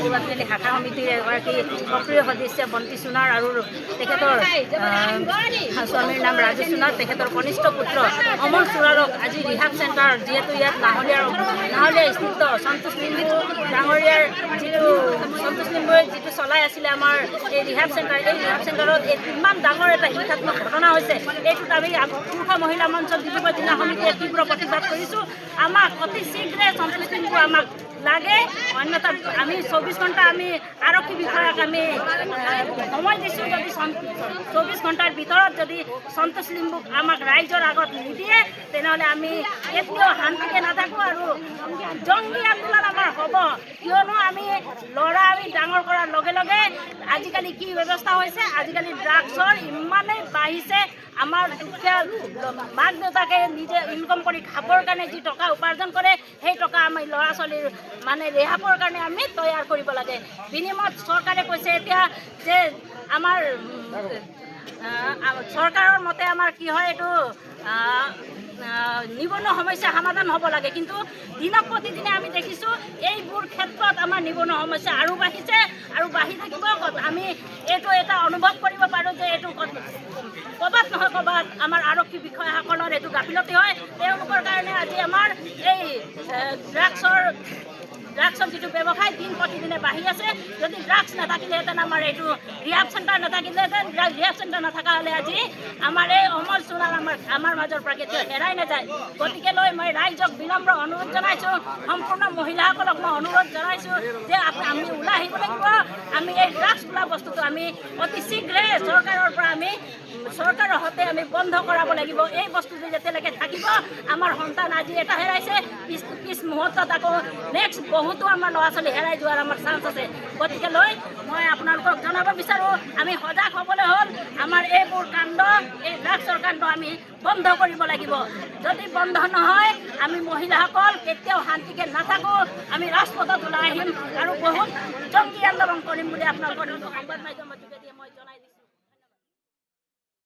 যোগাযোগ শাখা সমিতিৰ এগৰাকী সক্ৰিয় সদস্য বন্তি সোণাৰ আৰু তেখেতৰ স্বামীৰ নাম ৰাজু সোণাৰ, তেখেতৰ কনিষ্ঠ পুত্ৰ অমল সোণাৰক আজি ৰিহাব চেণ্টাৰ, যিহেতু ইয়াত নাহলীয়া স্থিত সন্তোষ লিম্বু ডাঙৰীয়াৰ সন্তোষ লিম্বুৱে যিটো চলাই আছিলে আমাৰ এই ৰিহাব চেণ্টাৰ, এই ৰিহাব চেণ্টাৰত ইমান ডাঙৰ এটা হিংসাত্মক ঘটনা হৈছে। এইটোত আমি পুৰুষ মহিলা মঞ্চ ডিব্ৰুগড় জিলা সমিতিয়ে তীব্ৰ প্ৰতিবাদ কৰিছোঁ। আমাক অতি শীঘ্ৰে সন্তোষ লিম্বু আমাক লাগে, অন্যথা আমি 24 ঘণ্টা আমি আৰক্ষী বিষয়াক আমি সময় দিছোঁ। যদি 24 ঘণ্টাৰ ভিতৰত যদি সন্তোষ লিম্বুক আমাক ৰাইজৰ আগত নিদিয়ে তেনেহ'লে আমি কেতিয়াও শান্তিকে নাথাকোঁ আৰু জংগী আন্দোলন আমাৰ হ'ব। কিয়নো আমি ডাঙৰ কৰাৰ লগে লগে আজিকালি কি ব্যৱস্থা হৈছে, আজিকালি ড্ৰাগছৰ ইমানেই বাঢ়িছে। আমাৰ মাক দেউতাকে নিজে ইনকম কৰি খাবৰ কাৰণে যি টকা উপাৰ্জন কৰে, সেই টকা আমি ল'ৰা ছোৱালীৰ ৰেহাবৰ কাৰণে আমি তৈয়াৰ কৰিব লাগে। বিনিময়ত চৰকাৰে কৈছে এতিয়া যে আমাৰ চৰকাৰৰ মতে আমাৰ কি হয়, এইটো নিবনুৱা সমস্যা সমাধান হ'ব লাগে, কিন্তু দিনক প্ৰতিদিনে আমি দেখিছোঁ এইবোৰ ক্ষেত্ৰত আমাৰ নিবনুৱা সমস্যা আৰু বাঢ়িছে আৰু বাঢ়ি থাকিব। আমি এইটো এটা অনুভৱ কৰিব পাৰোঁ যে এইটো ক'ৰবাত নহয় ক'ৰবাত আমাৰ আৰক্ষী বিষয়াসকলৰ এইটো গাফিলতি হয়। তেওঁলোকৰ কাৰণে আজি আমাৰ এই ড্ৰাগছৰ যিটো ব্যৱসায় দিন প্ৰতিদিনে বাঢ়ি আছে। যদি ড্ৰাগছ নাথাকিলেহেঁতেন, আমাৰ এইটো ৰিহাব চেণ্টাৰ নাথাকিলেহেঁতেন, ৰিহাব চেণ্টাৰ নথকা হ'লে আজি আমাৰ এই অমল সোণাৰ আমাৰ মাজৰ পৰা কেতিয়াও হেৰাই নাযায়। গতিকে লৈ মই ৰাইজক বিনম্ৰ অনুৰোধ জনাইছোঁ, সম্পূৰ্ণ মহিলাসকলক মই অনুৰোধ জনাইছোঁ যে আমি ওলাই আহিব লাগিব। আমি এই ড্ৰাগছ বোলা বস্তুটো আমি অতি শীঘ্ৰে চৰকাৰৰ পৰা আমি চৰকাৰৰ হতে আমি বন্ধ কৰাব লাগিব। এই বস্তুটো যেতিয়ালৈকে থাকিব, আমাৰ সন্তান আজি এটা হেৰাইছে, পিছ মুহূৰ্তত আকৌ নেক্সট বহুতো আমাৰ ল'ৰা ছোৱালী হেৰাই যোৱাৰ আমাৰ চান্স আছে। গতিকে লৈ মই আপোনালোকক জনাব বিচাৰোঁ, আমি সজাগ হ'বলৈ হ'ল। আমাৰ এইবোৰ কাণ্ড, এই ড্ৰাগছৰ কাণ্ড আমি বন্ধ কৰিব লাগিব। যদি বন্ধ নহয়, আমি মহিলাসকল কেতিয়াও শান্তিকে নাথাকোঁ। আমি ৰাজপথত ওলাই আহিম আৰু বহুত জংগী আন্দোলন কৰিম বুলি আপোনালোকৰ সংবাদ মাধ্যমত